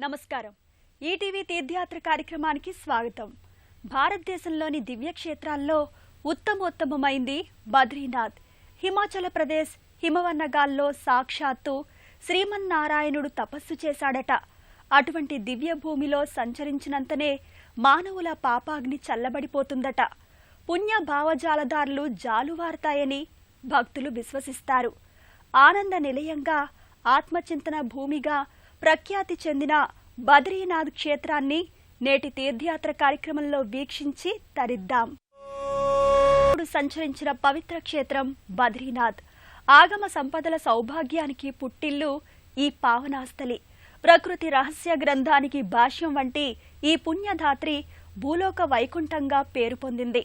నమస్కారం. ఈటీవీ తీర్థయాత్ర కార్యక్రమానికి స్వాగతం. భారతదేశంలోని దివ్యక్షేత్రాల్లో ఉత్తమోత్తమైంది బద్రీనాథ్. హిమాచల్ ప్రదేశ్ హిమవన్నగాల్లో సాక్షాత్తు శ్రీమన్నారాయణుడు తపస్సు చేశాడట. అటువంటి దివ్య భూమిలో సంచరించినంతనే మానవుల పాపాగ్ని చల్లబడిపోతుందట. పుణ్య భావజాలదారులు జాలువారతాయని భక్తులు విశ్వసిస్తారు. ఆనంద నిలయంగా, ఆత్మచింతన భూమిగా ప్రఖ్యాతి చెందిన బద్రీనాథ్ క్షేత్రాన్ని నేటి తీర్థయాత్ర కార్యక్రమంలో వీక్షించి తరిద్దాం. సంచరించిన పవిత్ర క్షేత్రం బద్రీనాథ్. ఆగమ సంపదల సౌభాగ్యానికి పుట్టిల్లు ఈ పావనాస్థలి. ప్రకృతి రహస్య గ్రంథానికి భాష్యం వంటి ఈ పుణ్యధాత్రి భూలోక వైకుంఠంగా పేరు పొందింది.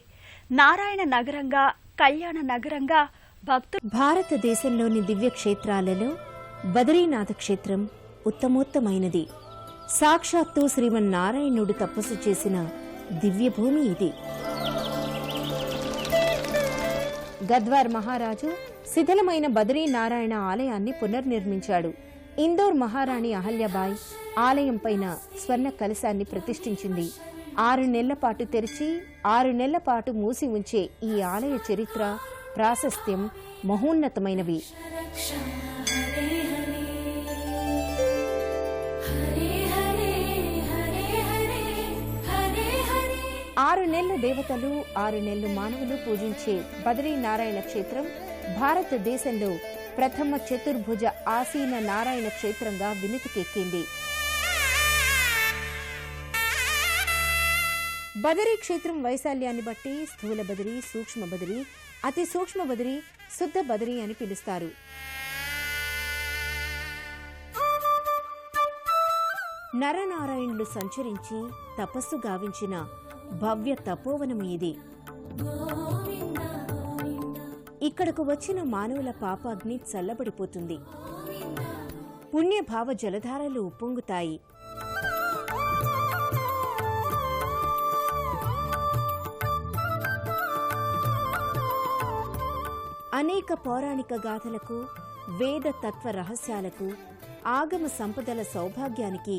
నారాయణ నగరంగా, కళ్యాణ నగరంగా భక్తులు. భారతదేశంలోని దివ్యక్షేత్రాలలో బద్రీనాథ క్షేత్రం ఉత్తమోత్తమైనది. సాక్షాత్తు శ్రీమన్నారాయణుడు తపస్సు చేసిన దివ్యభూమి ఇది. గద్వార్ మహారాజు శిథిలమైన బద్రీనారాయణ ఆలయాన్ని పునర్నిర్మించాడు. ఇందోర్ మహారాణి అహల్యాబాయ్ ఆలయం పైన స్వర్ణ కలశాన్ని ప్రతిష్ఠించింది. 6 నెలల పాటు తెరిచి 6 నెలల పాటు మూసి ఉంచే ఈ ఆలయ చరిత్ర, ప్రాశస్త్యం మహోన్నతమైనవి. 6 నెలల దేవతలు 6 నెలలు మానవులు పూజించే బద్రీనారాయణ క్షేత్రం భారతదేశంలో ప్రథమ చతుర్భుజ ఆసీన నారాయణ క్షేత్రంగా వినుతికెక్కింది. బదరీ క్షేత్రం వైశాల్యాన్ని బట్టి స్థూల బదరీ, సూక్ష్మ బదరీ, అతి సూక్ష్మ బదరీ, శుద్ధ బదరీ అని పిలుస్తారు. నరనారాయణులు సంచరించి తపస్సు గావించిన భవ్య తపోవనం ఇది. ఇక్కడకు వచ్చిన మానవుల పాపాగ్ని చల్లబడిపోతుంది. పుణ్యభావ జలధారలు ఉప్పొంగుతాయి. అనేక పౌరాణిక గాథలకు, వేద తత్వ రహస్యాలకు, ఆగమ సంపదల సౌభాగ్యానికి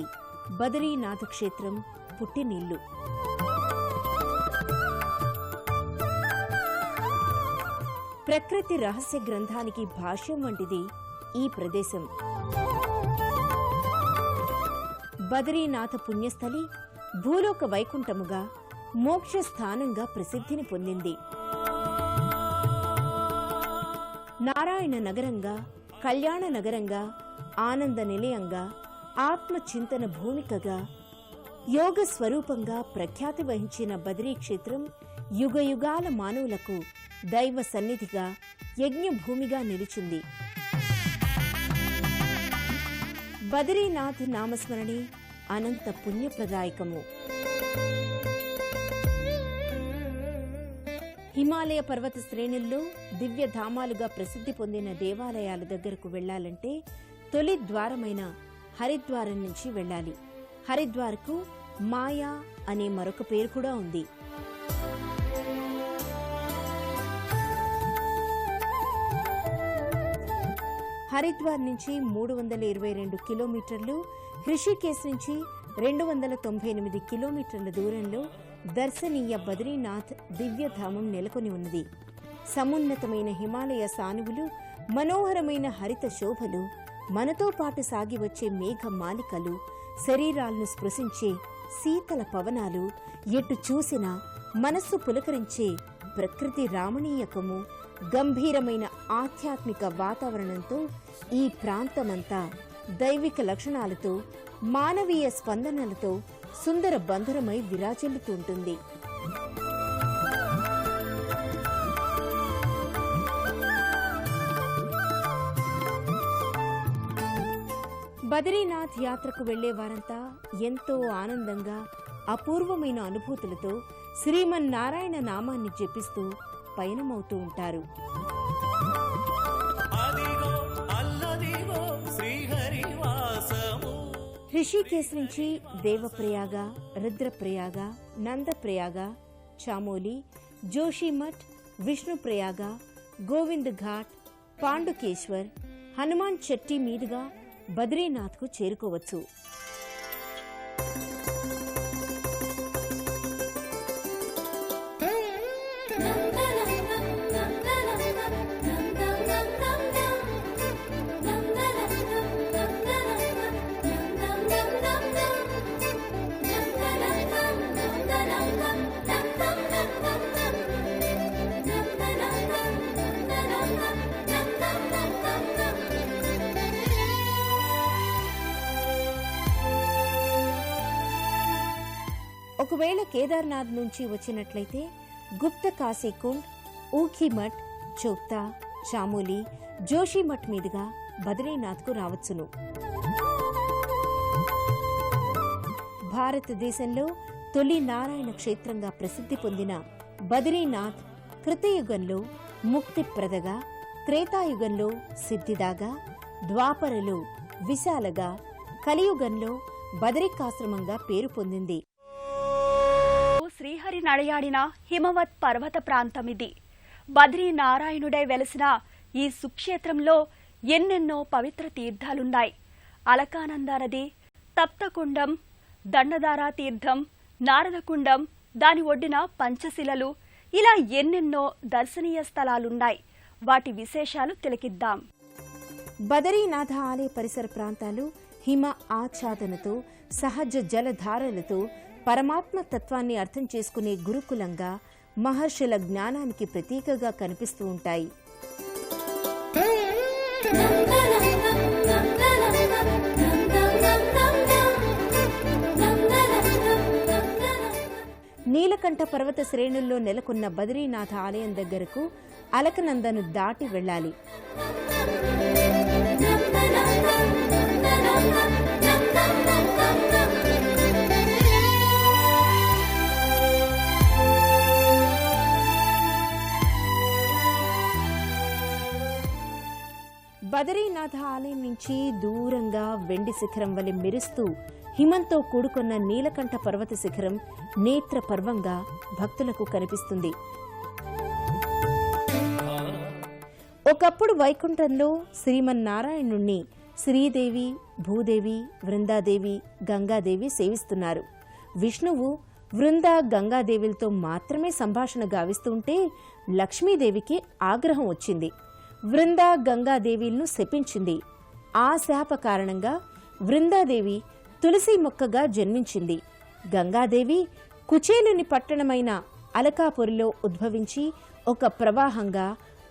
బద్రీనాథ క్షేత్రం పుట్టినిల్లు. ప్రకృతి రహస్య గ్రంథానికి భాష్యం వంటిది ఈ ప్రదేశం. బద్రీనాథ పుణ్యస్థలి భూలోక వైకుంఠముగా, మోక్ష స్థానంగా ప్రసిద్ధిని పొందింది. నారాయణ నగరంగా, కళ్యాణ నగరంగా, ఆనంద నిలయంగా, ఆత్మచింతన భూమికగా, యోగ స్వరూపంగా ప్రఖ్యాతి వహించిన బద్రీ క్షేత్రం యుగయుగాల మానవులకు దైవ సన్నిధిగా, యజ్ఞభూమిగా నిలిచింది. బద్రీనాథ్ నామస్మరణి అనంత పుణ్యప్రదాయకము. హిమాలయ పర్వత శ్రేణుల్లో దివ్యధామాలుగా ప్రసిద్ధి పొందిన దేవాలయాల దగ్గరకు వెళ్లాలంటే తొలి ద్వారమైన హరిద్వారం నుంచి వెళ్లాలి. హరిద్వార్కు మాయా అనే మరొక పేరు కూడా ఉంది. హరిద్వార్ నుంచి 322 కిలోమీటర్లు, హృషికేశ్ నుంచి 298 కిలోమీటర్ల దూరంలో దర్శనీయ బద్రీనాథ్ దివ్యధామం నెలకొని ఉన్నది. సమున్నతమైన హిమాలయ సానువులు, మనోహరమైన హరిత శోభలు, మనతో పాటు సాగి వచ్చే మేఘ మాలికలు, శరీరాలను స్పృశించే శీతల పవనాలు, ఎటు చూసినా మనస్సు పులకరించే ప్రకృతి రామణీయకము, గంభీరమైన ఆధ్యాత్మిక వాతావరణంతో ఈ ప్రాంతమంతా దైవిక లక్షణాలతో, మానవీయ స్పందనలతో సుందర బంధురమై విరాజిల్లుతుంటుంది. బద్రీనాథ్ యాత్రకు వెళ్లే వారంతా ఎంతో ఆనందంగా, అపూర్వమైన అనుభూతులతో శ్రీమన్నారాయణ నామాన్ని జపిస్తూ పయనమవుతూ ఉంటారు. ఋషికేశ్ నుంచి దేవప్రయాగ, రుద్రప్రయాగ, నందప్రయాగ, చామోలి, జోషిమఠ్, విష్ణుప్రయాగ, గోవింద్ ఘాట్, పాండుకేశ్వర్, హనుమాన్ చెట్టి మీదుగా బద్రీనాథ్కు చేరుకోవచ్చు. ఒకవేళ కేదార్నాథ్ నుంచి వచ్చినట్లయితే గుప్త కాశీకుండ్, ఊఖీమఠ్, చోప్తా, చామోలి, జోషిమఠ్ మీదుగా బద్రీనాథ్కు రావచ్చును. భారతదేశంలో తొలి నారాయణ క్షేత్రంగా ప్రసిద్ధి పొందిన బద్రీనాథ్ కృతయుగంలో ముక్తిప్రదగా, త్రేతాయుగంలో సిద్ధిదాగా, ద్వాపరలో విశాలగా, కలియుగంలో బదరికాశ్రమంగా పేరు పొందింది. శ్రీహరి నడయాడిన హిమవత్ పర్వత ప్రాంతమిది. బద్రీ నారాయణుడై వెలసిన ఈ సుక్షేత్రంలో ఎన్నెన్నో పవిత్ర తీర్థాలున్నాయి. అలకానంద నది, తప్తకుండం, దండదారా తీర్థం, నారదకుండం, దాని ఒడ్డిన పంచశిలలు, ఇలా ఎన్నెన్నో దర్శనీయ స్థలాలున్నాయి. వాటి విశేషాలు తిలకిద్దాం. బదరీనాథ ఆలయ పరిసర ప్రాంతాలు హిమ ఆచ్ఛాదనతో, సహజ జలధారలతో పరమాత్మ తత్వాన్ని అర్థం చేసుకునే గురుకులంగా, మహర్షుల జ్ఞానానికి ప్రతీకగా కనిపిస్తూ ఉంటాయి. నీలకంఠ పర్వత శ్రేణుల్లో నెలకొన్న బద్రీనాథ ఆలయం దగ్గరకు అలకనందను దాటి వెళ్ళాలి. బదరీనాథ ఆలయం నుంచి దూరంగా వెండి శిఖరం వలె మెరుస్తూ హిమంతో కూడుకున్న నీలకంఠ పర్వత శిఖరం నేత్ర పర్వంగా భక్తులకు కనిపిస్తుంది. ఒకప్పుడు వైకుంఠంలో శ్రీమన్నారాయణుణ్ణి శ్రీదేవి, భూదేవి, వృందాదేవి, గంగాదేవి సేవిస్తున్నారు. విష్ణువు వృందా, గంగాదేవిలతో మాత్రమే సంభాషణ గావిస్తుంటే లక్ష్మీదేవికి ఆగ్రహం వచ్చింది. వృందా, గంగాదేవిలను శపించింది. ఆ శాప కారణంగా వృందాదేవి తులసి మొక్కగా జన్మించింది. గంగాదేవి కుచేలుని పట్టణమైన అలకాపురిలో ఉద్భవించి ఒక ప్రవాహంగా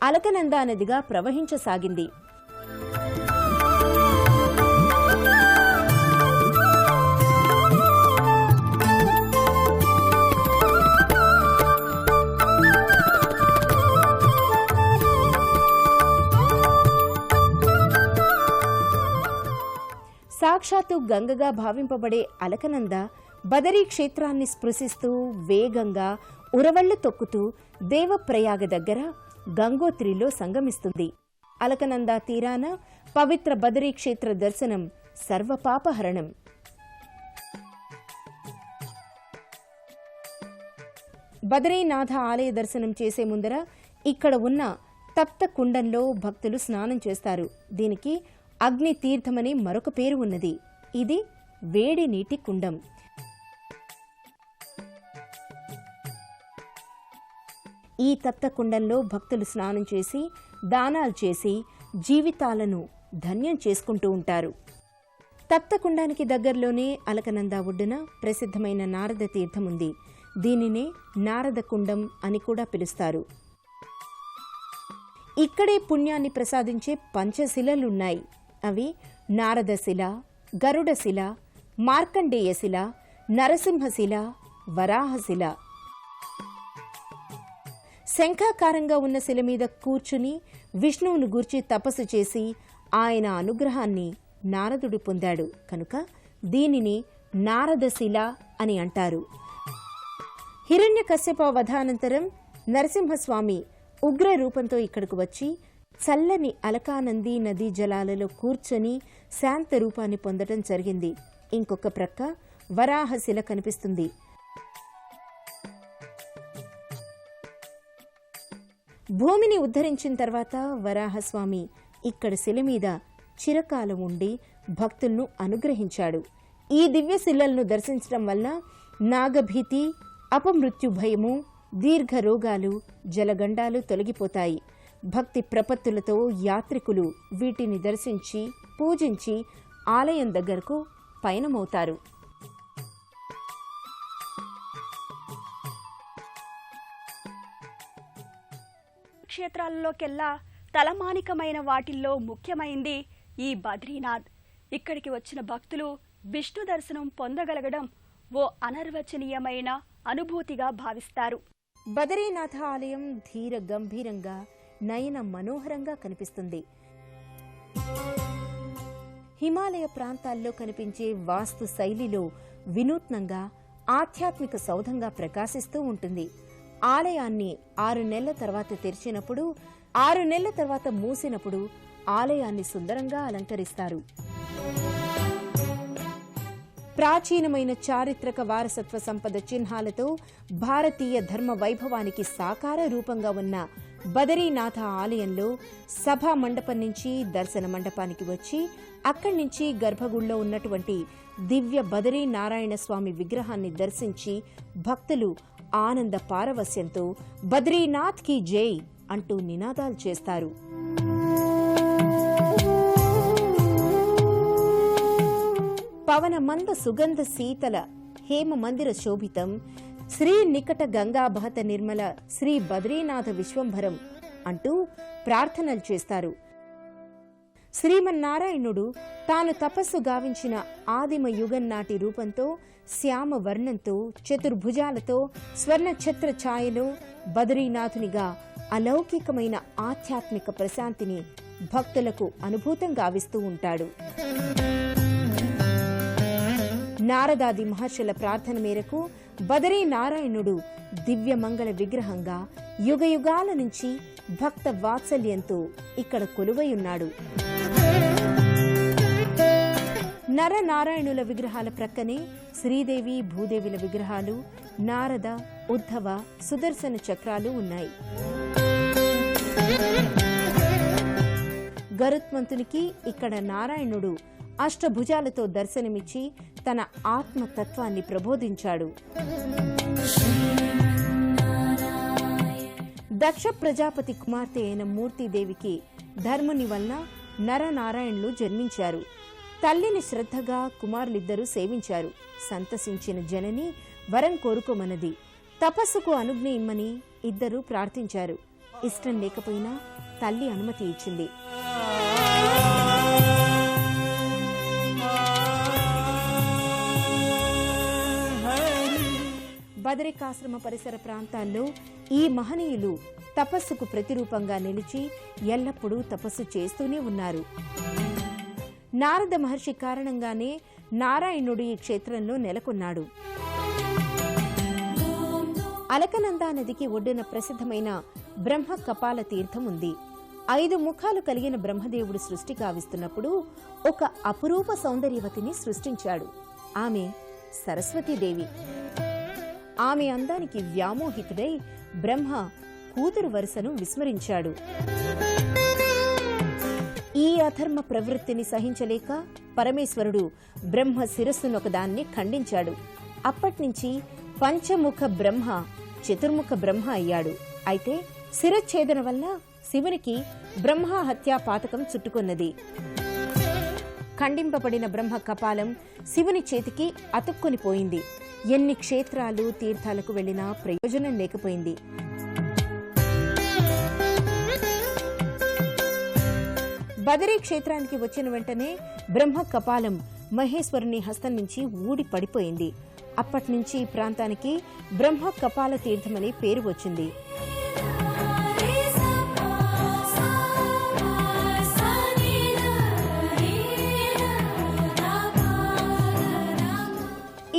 అలకనందా నదిగా ప్రవహించసాగింది. సాక్షాత్తు గంగగా భావింపబడే అలకనంద బదరీ క్షేత్రాన్ని స్పృశిస్తూ వేగంగా ఉరవళ్లు తొక్కుతూ దేవప్రయాగ దగ్గర గంగోత్రిలో సంగమిస్తుంది. అలకనంద తీరాన పవిత్ర బదరీ క్షేత్ర దర్శనం సర్వపాపహరణం. బదరీనాథ ఆలయ దర్శనం చేసే ముందర ఇక్కడ ఉన్న తప్త కుండంలో భక్తులు స్నానం చేస్తారు. దీనికి అగ్ని తీర్థమని మరొక పేరు ఉన్నది. ఇది వేడి నీటి కుండం. ఈ తప్త కుండంలో భక్తులు స్నానం చేసి, దానాలు చేసి జీవితాలను ధన్యం చేసుకుంటూ ఉంటారు. తప్త కుండానికి దగ్గరలోనే అలకనంద ఒడ్డున ప్రసిద్ధమైన నారద తీర్థం ఉంది. దీనినే నారద కుండం అని కూడా పిలుస్తారు. ఇక్కడే పుణ్యాన్ని ప్రసాదించే పంచశిలలున్నాయి. అవి నారదశిల, గరుడశిల, మార్కండేయశిల, నరసింహశిల, వరాహశిల. శంఖాకారంగా ఉన్న శిల మీద కూర్చుని విష్ణువును గూర్చి తపస్సు చేసి ఆయన అనుగ్రహాన్ని నారదుడు పొందాడు కనుక దీనిని నారదశిల అని అంటారు. హిరణ్యకశ్యప వధానంతరం నరసింహస్వామి ఉగ్ర రూపంతో ఇక్కడకు వచ్చి చల్లని అలకానంది నదీ జలాలలో కూర్చొని శాంత రూపాన్ని పొందడం జరిగింది. ఇంకొక ప్రక్క వరాహశిల కనిపిస్తుంది. భూమిని ఉద్ధరించిన తర్వాత వరాహస్వామి ఇక్కడ శిల మీద చిరకాలం ఉండి భక్తులను అనుగ్రహించాడు. ఈ దివ్య శిలలను దర్శించడం వల్ల నాగభీతి, అపమృత్యు భయము, దీర్ఘ రోగాలు, జలగండాలు తొలగిపోతాయి. భక్తి ప్రపత్తులతో యాత్రికులు వీటిని దర్శించి పూజించి ఆలయం దగ్గరకు పయనమవుతారు. క్షేత్రాలలోకెల్లా తలమానికమైన వాటిల్లో ముఖ్యమైంది ఈ బద్రీనాథ్. ఇక్కడికి వచ్చిన భక్తులు విష్ణు దర్శనం పొందగలగడం ఓ అనర్వచనీయమైన అనుభూతిగా భావిస్తారు. బదరీనాథ ఆలయం ధీర గంభీరంగా, నయన మనోహరంగా కనిపిస్తుంది. హిమాలయ ప్రాంతాల్లో కనిపించే వాస్తు శైలిలో వినూత్నంగా, ఆధ్యాత్మిక సౌధంగా ప్రకాశిస్తూ ఉంటుంది. ఆలయాన్ని 6 నెలల తర్వాత తెరిచినప్పుడు, 6 నెలల తర్వాత మూసినప్పుడు ఆలయాన్ని సుందరంగా అలంకరిస్తారు. ప్రాచీనమైన చారిత్రక వారసత్వ సంపద చిహ్నాలతో భారతీయ ధర్మ వైభవానికి సాకార రూపంగా ఉన్న బదరీనాథ ఆలయంలో సభా మండపం నుంచి దర్శన మండపానికి వచ్చి అక్కడి నుంచి గర్భగుడిలో ఉన్నటువంటి దివ్య బదరీ నారాయణ స్వామి విగ్రహాన్ని దర్శించి భక్తులు ఆనంద పారవస్యంతో బద్రీనాథ్ కి జై అంటూ నినాదాలు చేస్తారు. పవన మంద సుగంధ శీతల హేమ మందిర శోభితం శ్రీ నికట గంగాభాత నిర్మల శ్రీ బద్రీనాథ విశ్వంభరం అంటూ ప్రార్థనలు చేస్తారు. శ్రీమన్నారాయణుడు తాను తపస్సు గావించిన ఆదిమ యుగం నాటి రూపంతో, శ్యామ వర్ణంతో, చతుర్భుజాలతో, స్వర్ణ ఛత్ర ఛాయలో బద్రీనాథునిగా అలౌకికమైన ఆధ్యాత్మిక ప్రశాంతిని భక్తులకు అనుభూతం గావిస్తూ ఉంటాడు. నారదాది మహర్షుల ప్రార్థన మేరకు బదరీ నారాయణుడు దివ్యమంగళ విగ్రహంగా యుగయుగాల నుంచి భక్త వాత్సల్యంతో ఇక్కడ కొలువైయున్నాడు. నరనారాయణుల విగ్రహాల ప్రక్కనే శ్రీదేవి, భూదేవిల విగ్రహాలు, నారద, ఉద్ధవ, సుదర్శన చక్రాలు ఉన్నాయి. గరుత్మంతునికి ఇక్కడ నారాయణుడు అష్టభుజాలతో దర్శనమిచ్చి తన ఆత్మతత్వాన్ని ప్రబోధించాడు. దక్ష ప్రజాపతి కుమార్తె అయిన మూర్తిదేవికి ధర్ముని వల్ల నరనారాయణులు జన్మించారు. తల్లిని శ్రద్ధగా కుమారులిద్దరూ సేవించారు. సంతసించిన జనని వరం కోరుకోమన్నది. తపస్సుకు అనుజ్ఞ ఇమ్మని ఇద్దరూ ప్రార్థించారు. ఇష్టం లేకపోయినా తల్లి అనుమతి ఇచ్చింది. బదరికాశ్రమ పరిసర ప్రాంతాల్లో ఈ మహనీయులు తపస్సుకు ప్రతిరూపంగా నిలిచి ఎల్లప్పుడూ తపస్సు చేస్తూనే ఉన్నారు. నారద మహర్షి కారణంగానే నారాయణుడు ఈ క్షేత్రంలో నెలకొన్నాడు. అలకనందా నదికి ఒడ్డున ప్రసిద్ధమైన బ్రహ్మ కపాల తీర్థం ఉంది. 5 ముఖాలు కలిగిన బ్రహ్మదేవుడు సృష్టి కావిస్తున్నప్పుడు ఒక అపురూప సౌందర్యవతిని సృష్టించాడు. ఆమె సరస్వతీదేవి. ఆమె అందానికి వ్యామోహితుడై బ్రహ్మ కూతురు వరుసను విస్మరించాడు. ఈ అధర్మ ప్రవృత్తిని సహించలేక పరమేశ్వరుడు బ్రహ్మ శిరస్సునొకదాన్ని ఖండించాడు. అప్పట్నుంచి పంచముఖ బ్రహ్మ చతుర్ముఖ బ్రహ్మ అయ్యాడు. అయితే శిరచ్ఛేదన వల్ల శివునికి బ్రహ్మ హత్యా పాతకం చుట్టుకున్నది. ఖండింపబడిన బ్రహ్మ కపాలం శివుని చేతికి అతుక్కునిపోయింది. ఎన్ని క్షేత్రాలు, తీర్థాలకు వెళ్లినా ప్రయోజనం లేకపోయింది. బదరీ క్షేత్రానికి వచ్చిన వెంటనే బ్రహ్మ కపాలం మహేశ్వరుని హస్తం నుంచి ఊడి పడిపోయింది. అప్పట్నుంచి ఈ ప్రాంతానికి బ్రహ్మ కపాల తీర్థమని పేరు వచ్చింది.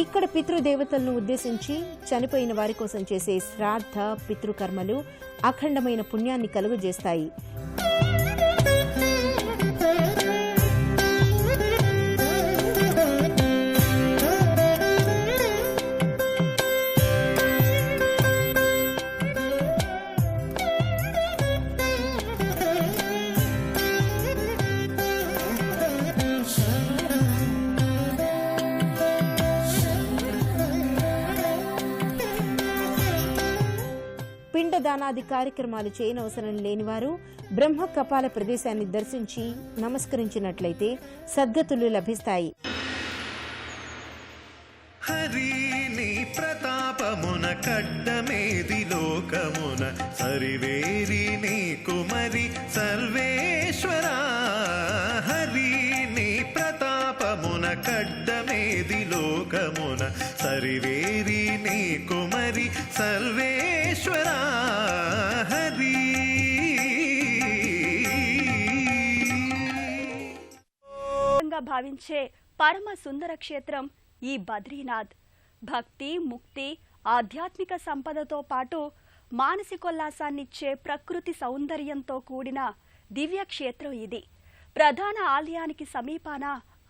ఇక్కడ పితృదేవతలను ఉద్దేశించి చనిపోయిన వారి కోసం చేసే శ్రాద్ధ, పితృకర్మలు అఖండమైన పుణ్యాన్ని కలుగజేస్తాయి. పిండదానాది కార్యక్రమాలు చేయనవసరం లేనివారు బ్రహ్మ కపాల ప్రదేశాన్ని దర్శించి నమస్కరించినట్లయితే సద్గతులు లభిస్తాయి. హరిని ప్రతాపమున కడ్డమేది లోకమున సరివేరి నీ కుమరి సర్వేశ్వర. హరిని ప్రతాపమున కడ్డమేది లోకమున సరివేరి నీ కుమరి సర్వేశ్వర. హరి భావించే పరమ సుందర క్షేత్రం ఈ బద్రీనాథ్. భక్తి, ముక్తి, ఆధ్యాత్మిక సంపదతో పాటు మానసికోల్లాసాన్నిచ్చే ప్రకృతి సౌందర్యంతో కూడిన దివ్య క్షేత్రం ఇది. ప్రధాన ఆలయానికి సమీపాన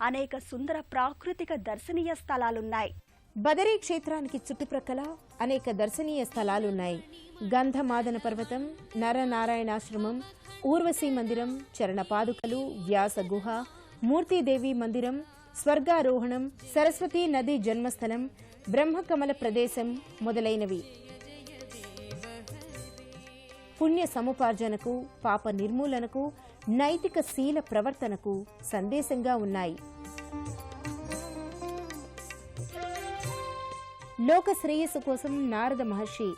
అనేక సుందర ప్రాకృతిక దర్శనీయ స్థలాలున్నాయి. బదరీ క్షేత్రానికి చుట్టుప్రక్కల అనేక దర్శనీయ స్థలాలున్నాయి. గంధమాదన పర్వతం, నరనారాయణాశ్రమం, ఊర్వశీ మందిరం, చరణ పాదుకలు, వ్యాస గుహ, మూర్తిదేవి మందిరం, స్వర్గారోహణం, సరస్వతీ నది జన్మస్థలం, బ్రహ్మకమల ప్రదేశం మొదలైనవి పుణ్య సముపార్జనకు, పాప నిర్మూలనకు, నైతిక శీల ప్రవర్తనకు సందేశంగా ఉన్నాయి. లోక శ్రేయస్సు కోసం నారద మహర్షి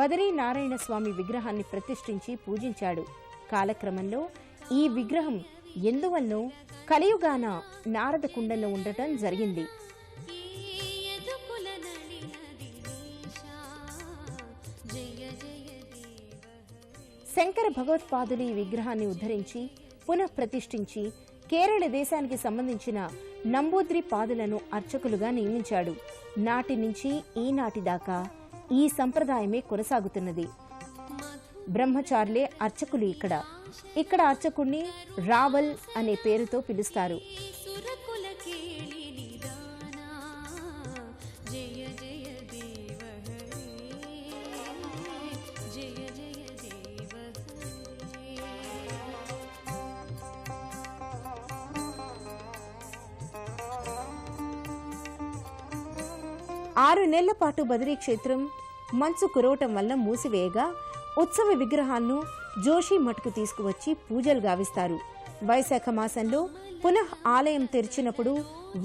బదరీ నారాయణ స్వామి విగ్రహాన్ని ప్రతిష్ఠించి పూజించాడు. కాలక్రమంలో ఈ విగ్రహం ఎందువల్లో కలియుగాన నారద కుండంలో ఉండటం జరిగింది. శంకర భగవత్పాదులు ఈ విగ్రహాన్ని ఉద్ధరించి పునఃప్రతిష్ఠించి కేరళ దేశానికి సంబంధించిన నంబూద్రి పాదులను అర్చకులుగా నియమించాడు. నాటి నుంచి ఈనాటి దాకా ఈ సంప్రదాయమే కొనసాగుతున్నది. బ్రహ్మచారులే అర్చకులు. ఇక్కడ అర్చకుణ్ణి రావల్ అనే పేరుతో పిలుస్తారు. ఆరు నెలల పాటు బదరీ క్షేత్రం మంచు కురవటం వల్ల మూసివేయగా ఉత్సవ విగ్రహాలను జోషి మఠకు తీసుకువచ్చి పూజలు గావిస్తారు. వైశాఖ మాసంలో పునః ఆలయం తెరిచినప్పుడు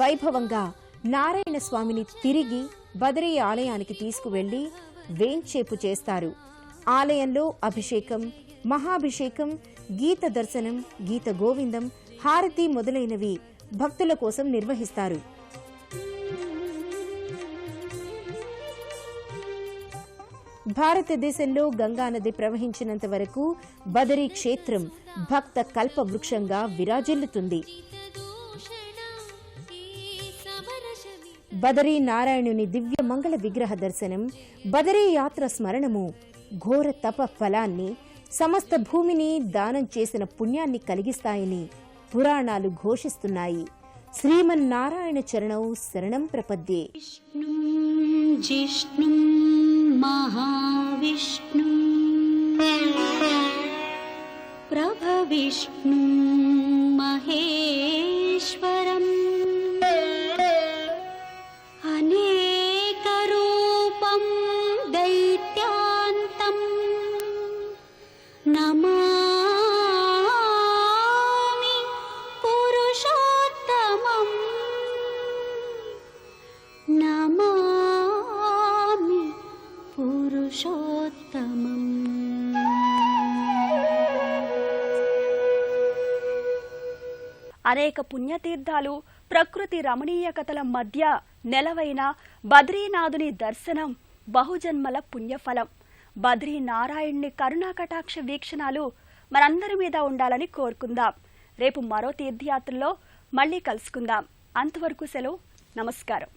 వైభవంగా నారాయణ స్వామిని తిరిగి బదరీ ఆలయానికి తీసుకువెళ్లి వేంచేపు చేస్తారు. ఆలయంలో అభిషేకం, మహాభిషేకం, గీత దర్శనం, గీత గోవిందం, హారతి మొదలైనవి భక్తుల కోసం నిర్వహిస్తారు. భారతదేశంలో గంగానది ప్రవహించినంత వరకు బదరీ క్షేత్రం భక్త కల్ప వృక్షంగా విరాజిల్లుతుంది. బదరీ నారాయణుని దివ్య మంగళ విగ్రహ దర్శనం, బదరీ యాత్ర స్మరణము ఘోర తప ఫలాన్ని, సమస్త భూమిని దానం చేసిన పుణ్యాన్ని కలిగిస్తాయని పురాణాలు ఘోషిస్తున్నాయి. శ్రీమన్నారాయణ చరణౌ శరణం ప్రపద్యే. జిష్ణుం మహావిష్ణుం ప్రభవిష్ణుం మహేశ్వరం అనేకరూపం దైత్యాంతం నమామి పురుషోత్తమం నమామి పురుషోత్తమం. అనేక పుణ్యతీర్థాలు, ప్రకృతి రమణీయకతల మధ్య నెలవైన బద్రీనాథుని దర్శనం బహుజన్మల పుణ్యఫలం. బద్రీ నారాయణ్ణి కరుణాకటాక్ష వీక్షణాలు మనందరి మీద ఉండాలని కోరుకుందాం. రేపు మరో తీర్థయాత్రలో మళ్ళీ కలుసుకుందాం. అంతవరకు సెలవు. నమస్కారం.